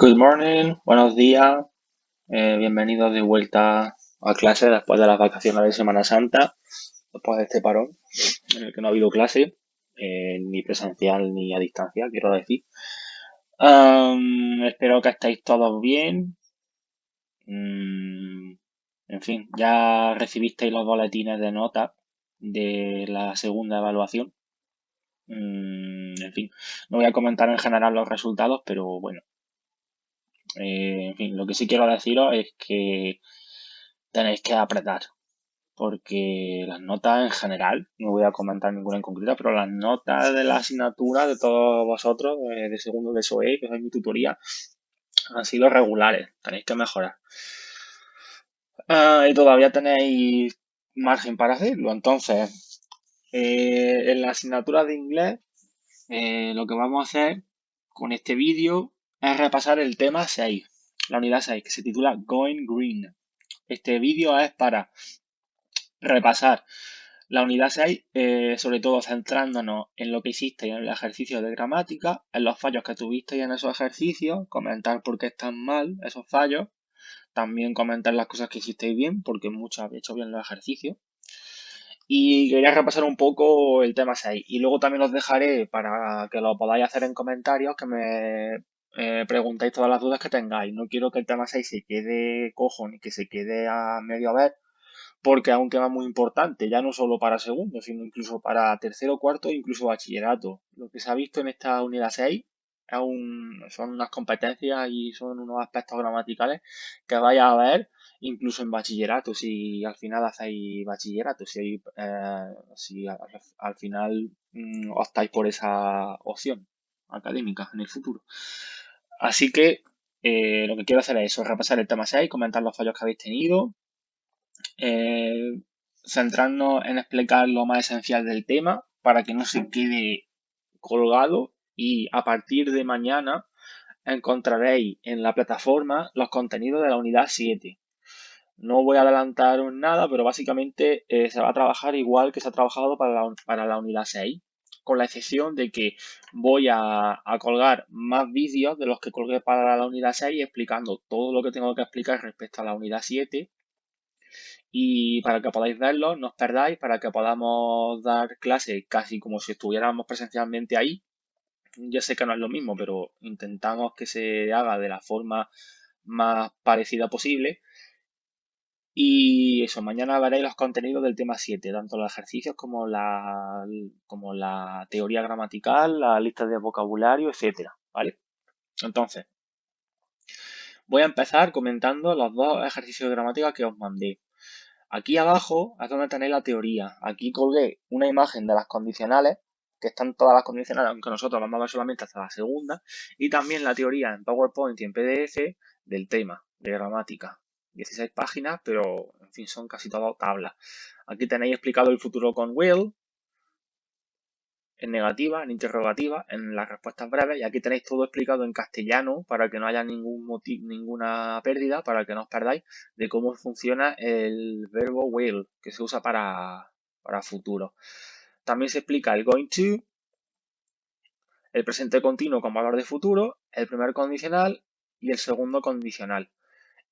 Good morning, buenos días, bienvenidos de vuelta a clase después de las vacaciones de Semana Santa, después de este parón en el que no ha habido clase, ni presencial ni a distancia, quiero decir. Espero que estéis todos bien. En fin, ya recibisteis los boletines de nota de la segunda evaluación. En fin, no voy a comentar en general los resultados, pero bueno. En fin, lo que sí quiero deciros es que tenéis que apretar, porque las notas en general, no voy a comentar ninguna en concreto, pero las notas de la asignatura de todos vosotros, de segundo de SOE, que es mi tutoría, han sido regulares, tenéis que mejorar. Y todavía tenéis margen para hacerlo, entonces, en la asignatura de inglés, lo que vamos a hacer con este vídeo es repasar el tema 6, la unidad 6, que se titula Going Green. Este vídeo es para repasar la unidad 6, sobre todo centrándonos en lo que hiciste en el ejercicio de gramática, en los fallos que tuvisteis en esos ejercicios, comentar por qué están mal esos fallos, también comentar las cosas que hicisteis bien, porque muchos habéis hecho bien los ejercicios. Y quería repasar un poco el tema 6. Y luego también os dejaré para que lo podáis hacer en comentarios, que me preguntéis todas las dudas que tengáis. No quiero que el tema 6 se quede cojo ni que se quede a medio ver, porque es un tema muy importante, ya no solo para segundo, sino incluso para tercero, cuarto e incluso bachillerato. Lo que se ha visto en esta unidad 6 son unas competencias y son unos aspectos gramaticales que vais a ver incluso en bachillerato, si al final hacéis bachillerato, si al final optáis por esa opción académica en el futuro. Así que lo que quiero hacer es eso, repasar el tema 6, comentar los fallos que habéis tenido, centrarnos en explicar lo más esencial del tema para que no se quede colgado, y a partir de mañana encontraréis en la plataforma los contenidos de la unidad 7. No voy a adelantaros nada, pero básicamente se va a trabajar igual que se ha trabajado para la unidad 6, con la excepción de que voy a colgar más vídeos de los que colgué para la unidad 6 explicando todo lo que tengo que explicar respecto a la unidad 7, y para que podáis verlo, no os perdáis, para que podamos dar clase casi como si estuviéramos presencialmente ahí. Yo sé que no es lo mismo, pero intentamos que se haga de la forma más parecida posible. Y eso, mañana veréis los contenidos del tema 7, tanto los ejercicios como la teoría gramatical, la lista de vocabulario, etcétera, ¿vale? Entonces, voy a empezar comentando los dos ejercicios de gramática que os mandé. Aquí abajo es donde tenéis la teoría. Aquí colgué una imagen de las condicionales, que están todas las condicionales, aunque nosotros vamos a ver solamente hasta la segunda, y también la teoría en PowerPoint y en PDF del tema de gramática. 16 páginas, pero en fin, son casi todo tablas. Aquí tenéis explicado el futuro con will, en negativa, en interrogativa, en las respuestas breves, y aquí tenéis todo explicado en castellano para que no haya ninguna pérdida, para que no os perdáis de cómo funciona el verbo will, que se usa para futuro. También se explica el going to, el presente continuo con valor de futuro, el primer condicional y el segundo condicional.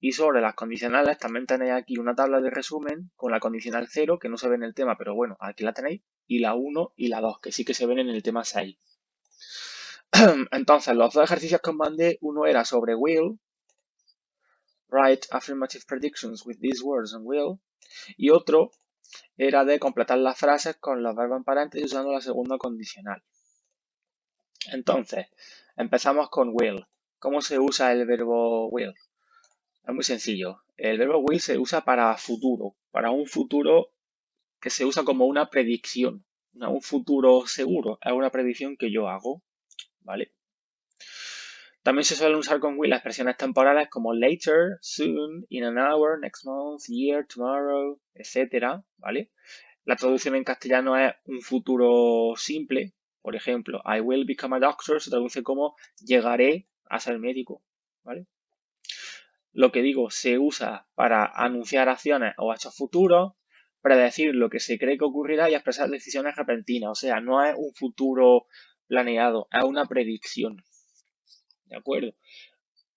Y sobre las condicionales también tenéis aquí una tabla de resumen con la condicional 0, que no se ve en el tema, pero bueno, aquí la tenéis, y la 1 y la 2, que sí que se ven en el tema 6. Entonces, los dos ejercicios que os mandé, uno era sobre will, write affirmative predictions with these words and will, y otro era de completar las frases con los verbos en paréntesis usando la segunda condicional. Entonces, empezamos con will. ¿Cómo se usa el verbo will? Es muy sencillo. El verbo will se usa para futuro, para un futuro que se usa como una predicción, no un futuro seguro, es una predicción que yo hago, ¿vale? También se suelen usar con will las expresiones temporales como later, soon, in an hour, next month, year, tomorrow, etc., ¿vale? La traducción en castellano es un futuro simple. Por ejemplo, I will become a doctor se traduce como llegaré a ser médico, ¿vale? Lo que digo, se usa para anunciar acciones o hechos futuros, predecir lo que se cree que ocurrirá y expresar decisiones repentinas. O sea, no es un futuro planeado, es una predicción. ¿De acuerdo?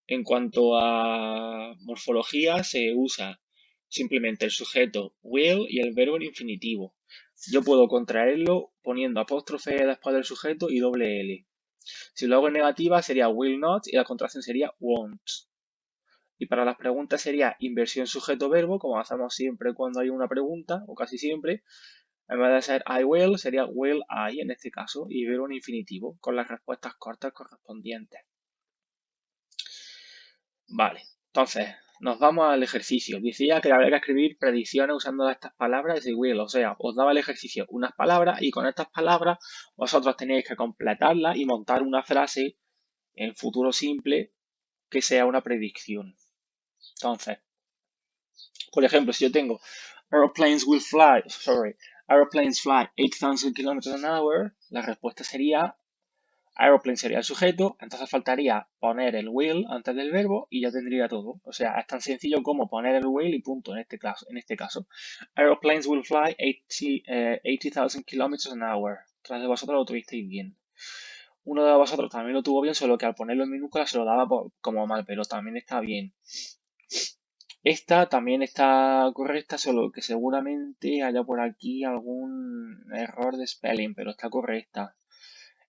En cuanto a morfología, se usa simplemente el sujeto will y el verbo en infinitivo. Yo puedo contraerlo poniendo apóstrofe después del sujeto y doble L. Si lo hago en negativa sería will not y la contracción sería won't. Y para las preguntas sería inversión sujeto-verbo, como hacemos siempre cuando hay una pregunta, o casi siempre. En vez de ser I will, sería will I en este caso, y verbo en infinitivo, con las respuestas cortas correspondientes. Vale, entonces, nos vamos al ejercicio. Decía que habría que escribir predicciones usando estas palabras de will, o sea, os daba el ejercicio unas palabras y con estas palabras vosotros tenéis que completarlas y montar una frase en futuro simple que sea una predicción. Entonces, por ejemplo, si yo tengo aeroplanes fly 8,000 km an hour, la respuesta sería aeroplane sería el sujeto, entonces faltaría poner el will antes del verbo y ya tendría todo. O sea, es tan sencillo como poner el will y punto en este caso. Aeroplanes will fly 80,000 km an hour. Tras de vosotros lo tuvisteis bien. Uno de vosotros también lo tuvo bien, solo que al ponerlo en minúscula se lo daba como mal, pero también está bien. Esta también está correcta, solo que seguramente haya por aquí algún error de spelling, pero está correcta.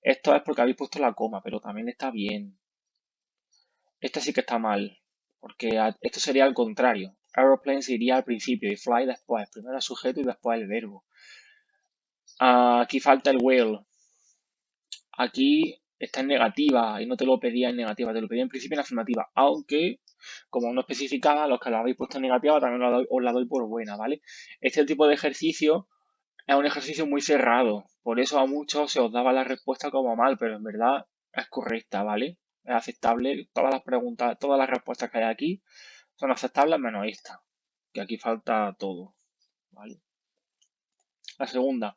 Esto es porque habéis puesto la coma, pero también está bien. Esta sí que está mal, porque esto sería al contrario. Aeroplane se iría al principio y fly después. Primero el sujeto y después el verbo. Aquí falta el will. Aquí está en negativa y no te lo pedía en negativa, te lo pedía en principio en afirmativa. Aunque, como no especificaba, los que lo habéis puesto en negativa también os la doy por buena, ¿vale? Este tipo de ejercicio es un ejercicio muy cerrado. Por eso a muchos se os daba la respuesta como mal, pero en verdad es correcta, ¿vale? Es aceptable. Todas las preguntas, todas las respuestas que hay aquí son aceptables menos esta, que aquí falta todo, ¿vale? La segunda,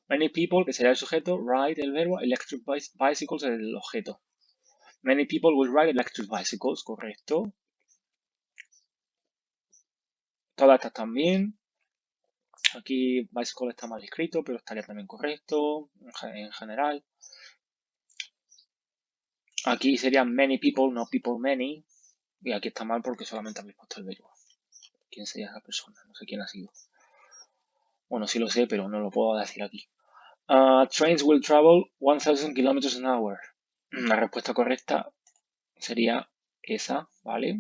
many people, que sería el sujeto, ride el verbo, electric bicycles el objeto. Many people will ride electric bicycles, correcto. Todas estas también. Aquí bicycle está mal escrito, pero estaría también correcto en general. Aquí serían many people, no people many. Y aquí está mal porque solamente habéis puesto el verbo. ¿Quién sería esa persona? No sé quién ha sido. Bueno, sí lo sé, pero no lo puedo decir aquí. Trains will travel 1,000 km an hour. La respuesta correcta sería esa, ¿vale?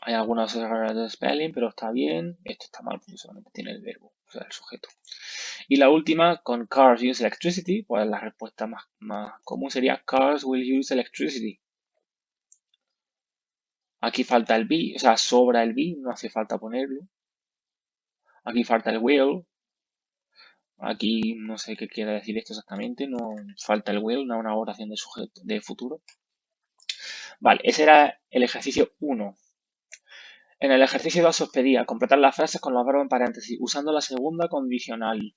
Hay algunas errores de spelling, pero está bien. Esto está mal porque solamente tiene el verbo, o sea, el sujeto. Y la última, con cars use electricity, pues la respuesta más común sería cars will use electricity. Aquí falta el be, o sea, sobra el be, no hace falta ponerlo. Aquí falta el will. Aquí no sé qué quiere decir esto exactamente, no falta el will, no una oración de sujeto de futuro. Vale, ese era el ejercicio 1. En el ejercicio 2 os pedía completar las frases con los verbos en paréntesis usando la segunda condicional.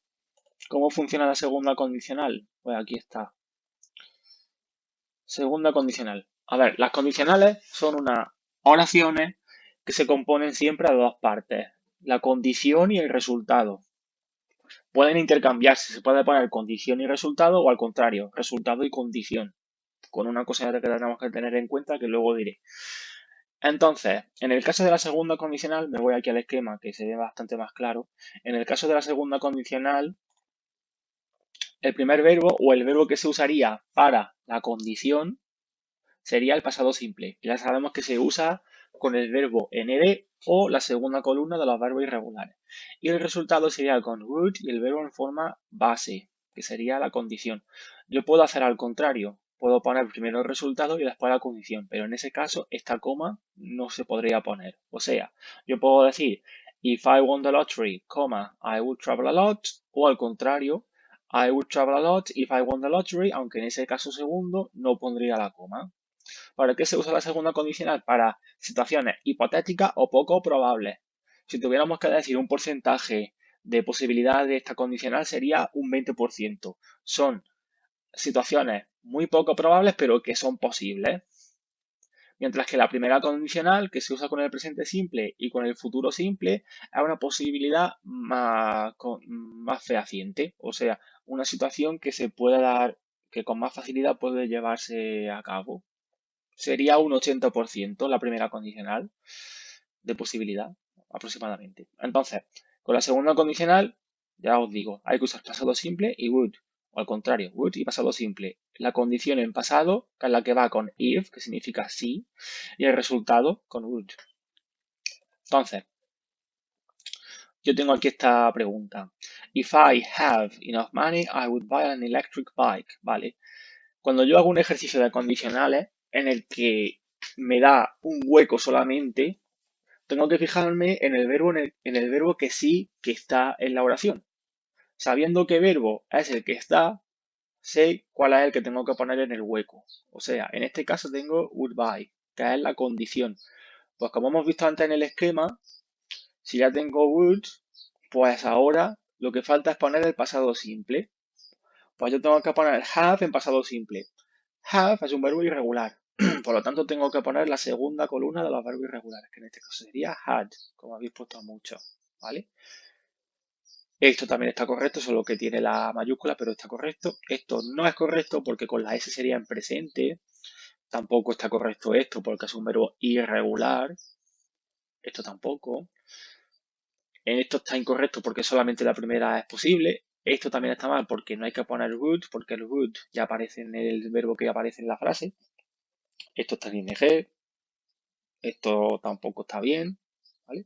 ¿Cómo funciona la segunda condicional? Pues aquí está. Segunda condicional. A ver, las condicionales son unas oraciones que se componen siempre de dos partes. La condición y el resultado. Pueden intercambiarse, se puede poner condición y resultado o al contrario, resultado y condición. Con una cosa que tenemos que tener en cuenta que luego diré. Entonces, en el caso de la segunda condicional, me voy aquí al esquema que se ve bastante más claro. En el caso de la segunda condicional, el primer verbo o el verbo que se usaría para la condición sería el pasado simple. Ya sabemos que se usa con el verbo ND o la segunda columna de los verbos irregulares. Y el resultado sería con root y el verbo en forma base, que sería la condición. Yo puedo hacer al contrario. Puedo poner primero el resultado y después la condición, pero en ese caso esta coma no se podría poner. O sea, yo puedo decir, if I won the lottery, I would travel a lot, o al contrario, I would travel a lot if I won the lottery, aunque en ese caso segundo no pondría la coma. ¿Para qué se usa la segunda condicional? Para situaciones hipotéticas o poco probables. Si tuviéramos que decir un porcentaje de posibilidad de esta condicional sería un 20%. Son situaciones muy poco probables, pero que son posibles. Mientras que la primera condicional, que se usa con el presente simple y con el futuro simple, es una posibilidad más fehaciente. O sea, una situación que se puede dar, que con más facilidad puede llevarse a cabo. sería un 80% la primera condicional de posibilidad, aproximadamente. Entonces, con la segunda condicional, ya os digo, hay que usar pasado simple y would. O al contrario, would y pasado simple. La condición en pasado, que es la que va con if, que significa sí, y el resultado con would. Entonces, yo tengo aquí esta pregunta. If I have enough money, I would buy an electric bike. Vale. Cuando yo hago un ejercicio de condicionales en el que me da un hueco solamente, tengo que fijarme en el verbo, en el verbo que sí que está en la oración. Sabiendo qué verbo es el que está, sé cuál es el que tengo que poner en el hueco. O sea, en este caso tengo would buy, que es la condición. Pues como hemos visto antes en el esquema, si ya tengo would, pues ahora lo que falta es poner el pasado simple. Pues yo tengo que poner have en pasado simple. Have es un verbo irregular. Por lo tanto, tengo que poner la segunda columna de los verbos irregulares, que en este caso sería had, como habéis puesto mucho. ¿Vale? Esto también está correcto, solo que tiene la mayúscula, pero está correcto. Esto no es correcto porque con la S sería en presente. Tampoco está correcto esto porque es un verbo irregular. Esto tampoco. En esto está incorrecto porque solamente la primera es posible. Esto también está mal porque no hay que poner would, porque el would ya aparece en el verbo que aparece en la frase. Esto está en ing. Esto tampoco está bien. ¿Vale?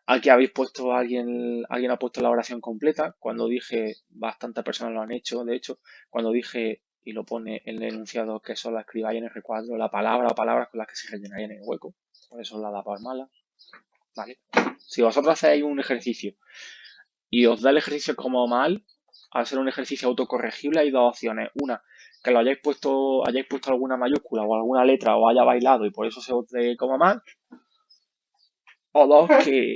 Aquí habéis puesto, alguien ha puesto la oración completa. Cuando dije, bastantes personas lo han hecho, de hecho, cuando dije, y lo pone en el enunciado que solo escribáis en R4, la palabra o palabras con las que se rellenarían en el hueco. Por eso la da por mala. ¿Vale? Si vosotros hacéis un ejercicio y os da el ejercicio como mal, al ser un ejercicio autocorregible hay dos opciones. Una, que lo hayáis puesto alguna mayúscula o alguna letra o haya bailado y por eso se os dé como mal. O dos,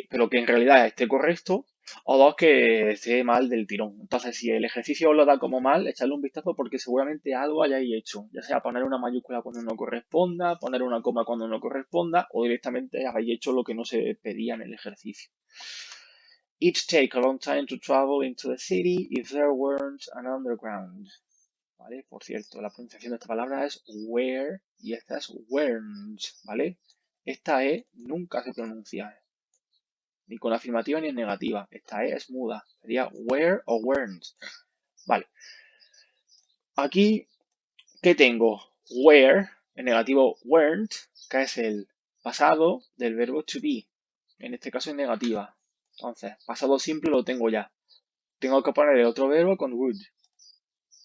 pero que en realidad esté correcto. O dos, que esté mal del tirón. Entonces, si el ejercicio os lo da como mal, echadle un vistazo porque seguramente algo hayáis hecho. Ya sea poner una mayúscula cuando no corresponda, poner una coma cuando no corresponda, o directamente habéis hecho lo que no se pedía en el ejercicio. It take a long time to travel into the city if there weren't an underground. ¿Vale? Por cierto, la pronunciación de esta palabra es where y esta es weren't, ¿vale? Esta E nunca se pronuncia, ni con afirmativa ni en negativa. Esta E es muda, sería where o weren't. Vale. Aquí, ¿qué tengo? Where, en negativo weren't, que es el pasado del verbo to be. En este caso en negativa. Entonces, pasado simple lo tengo ya. Tengo que poner el otro verbo con would.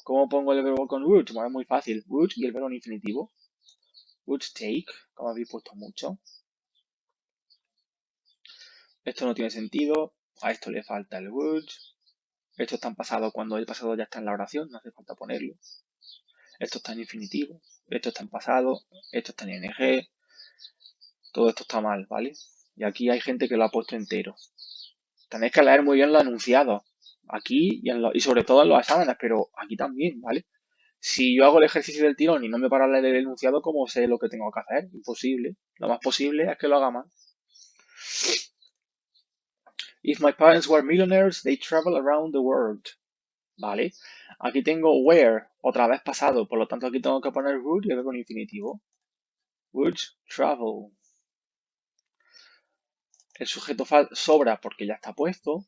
¿Cómo pongo el verbo con would? Bueno, es muy fácil. Would y el verbo en infinitivo. Would take, como habéis puesto mucho. Esto no tiene sentido. A esto le falta el would. Esto está en pasado cuando el pasado ya está en la oración. No hace falta ponerlo. Esto está en infinitivo. Esto está en pasado. Esto está en ing. Todo esto está mal, ¿vale? Y aquí hay gente que lo ha puesto entero. Tenéis que leer muy bien los enunciados. Aquí y sobre todo en los exámenes, pero aquí también, ¿vale? Si yo hago el ejercicio del tirón y no me paro a leer el enunciado, ¿cómo sé lo que tengo que hacer? Imposible. Lo más posible es que lo haga mal. If my parents were millionaires, they travel around the world. ¿Vale? Aquí tengo where, otra vez pasado, por lo tanto aquí tengo que poner would y el verbo en infinitivo. Would travel. El sujeto sobra porque ya está puesto.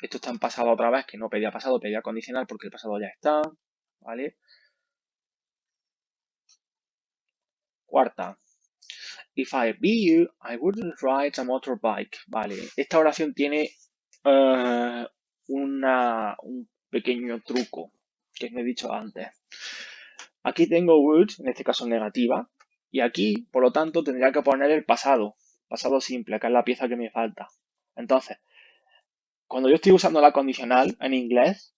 Esto está en pasado otra vez, que no pedía pasado, pedía condicional porque el pasado ya está. ¿Vale? Cuarta. If I be you, I wouldn't ride a motorbike. Vale, esta oración tiene un pequeño truco que me he dicho antes. Aquí tengo would, en este caso negativa, y aquí, por lo tanto, tendría que poner el pasado simple, que es la pieza que me falta. Entonces, cuando yo estoy usando la condicional en inglés,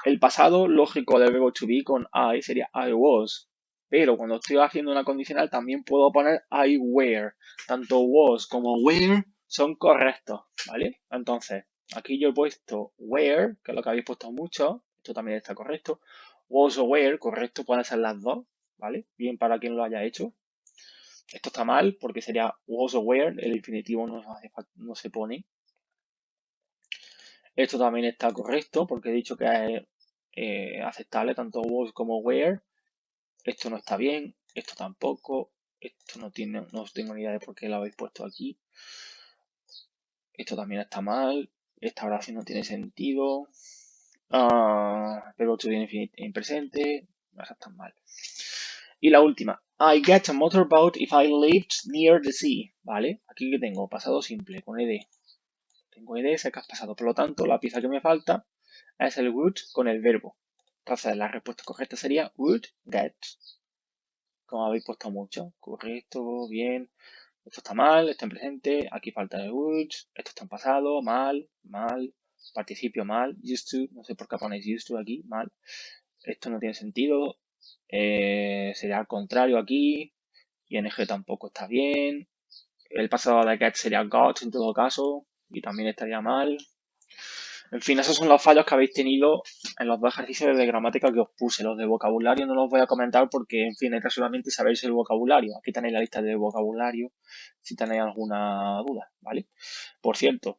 el pasado lógico del verbo to be con I sería I was. Pero cuando estoy haciendo una condicional también puedo poner I were. Tanto was como were son correctos, ¿vale? Entonces, aquí yo he puesto were, que es lo que habéis puesto mucho. Esto también está correcto. Was o were, correcto, pueden ser las dos, ¿vale? Bien para quien lo haya hecho. Esto está mal porque sería was o were, el infinitivo no se pone. Esto también está correcto porque he dicho que es aceptable tanto was como were. Esto no está bien. Esto tampoco. Esto no tiene, no tengo ni idea de por qué lo habéis puesto aquí. Esto también está mal. Esta oración no tiene sentido. Pero 8 viene en presente. Esas están mal. Y la última. I get a motorboat if I lived near the sea. ¿Vale? Aquí que tengo pasado simple con ed. Tengo ed, sé que has pasado. Por lo tanto, la pieza que me falta es el would con el verbo. Entonces, la respuesta correcta sería would get. Como habéis puesto mucho. Correcto, bien. Esto está mal, está en presente. Aquí falta el would. Esto está en pasado, mal, mal. Participio mal, used to. No sé por qué ponéis used to aquí, mal. Esto no tiene sentido. Sería al contrario aquí. ING tampoco está bien. El pasado de get sería got en todo caso. Y también estaría mal. En fin, esos son los fallos que habéis tenido en los dos ejercicios de gramática que os puse. Los de vocabulario no los voy a comentar porque, en fin, es solamente sabéis el vocabulario. Aquí tenéis la lista de vocabulario si tenéis alguna duda, ¿vale? Por cierto,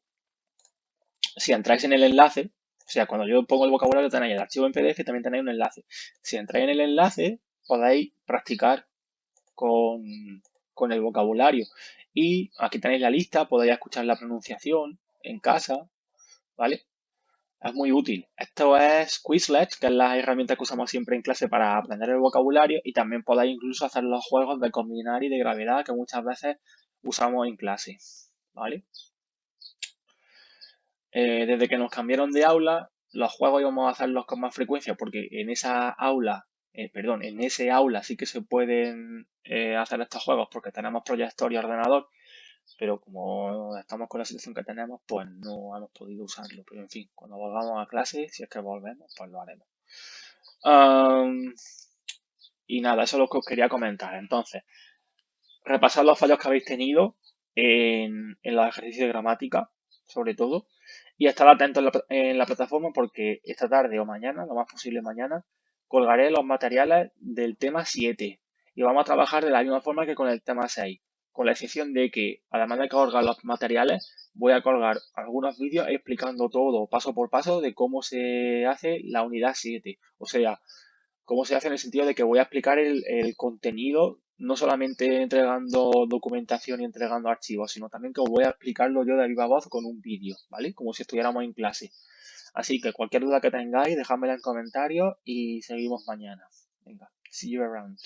si entráis en el enlace, o sea, cuando yo pongo el vocabulario tenéis el archivo en PDF y también tenéis un enlace. Si entráis en el enlace, podéis practicar con el vocabulario. Y aquí tenéis la lista, podéis escuchar la pronunciación en casa, ¿vale? Es muy útil. Esto es Quizlet, que es la herramienta que usamos siempre en clase para aprender el vocabulario, y también podéis incluso hacer los juegos de combinar y de gravedad que muchas veces usamos en clase, ¿vale? Desde que nos cambiaron de aula, los juegos íbamos a hacerlos con más frecuencia porque en esa aula, en ese aula sí que se pueden hacer estos juegos porque tenemos proyector y ordenador, pero como estamos con la situación que tenemos, pues no hemos podido usarlo. Pero en fin, cuando volvamos a clase, si es que volvemos, pues lo haremos. Am, y nada, eso es lo que os quería comentar. Entonces, repasar los fallos que habéis tenido en los ejercicios de gramática, sobre todo, y estar atentos en la plataforma porque esta tarde o mañana, lo más posible mañana, colgaré los materiales del tema 7 y vamos a trabajar de la misma forma que con el tema 6, con la excepción de que, además de colgar los materiales, voy a colgar algunos vídeos explicando todo paso por paso de cómo se hace la unidad 7. O sea, cómo se hace en el sentido de que voy a explicar el contenido, no solamente entregando documentación y entregando archivos, sino también que os voy a explicarlo yo de viva voz con un vídeo, ¿vale? Como si estuviéramos en clase. Así que cualquier duda que tengáis, dejádmela en comentarios y seguimos mañana. Venga, see you around.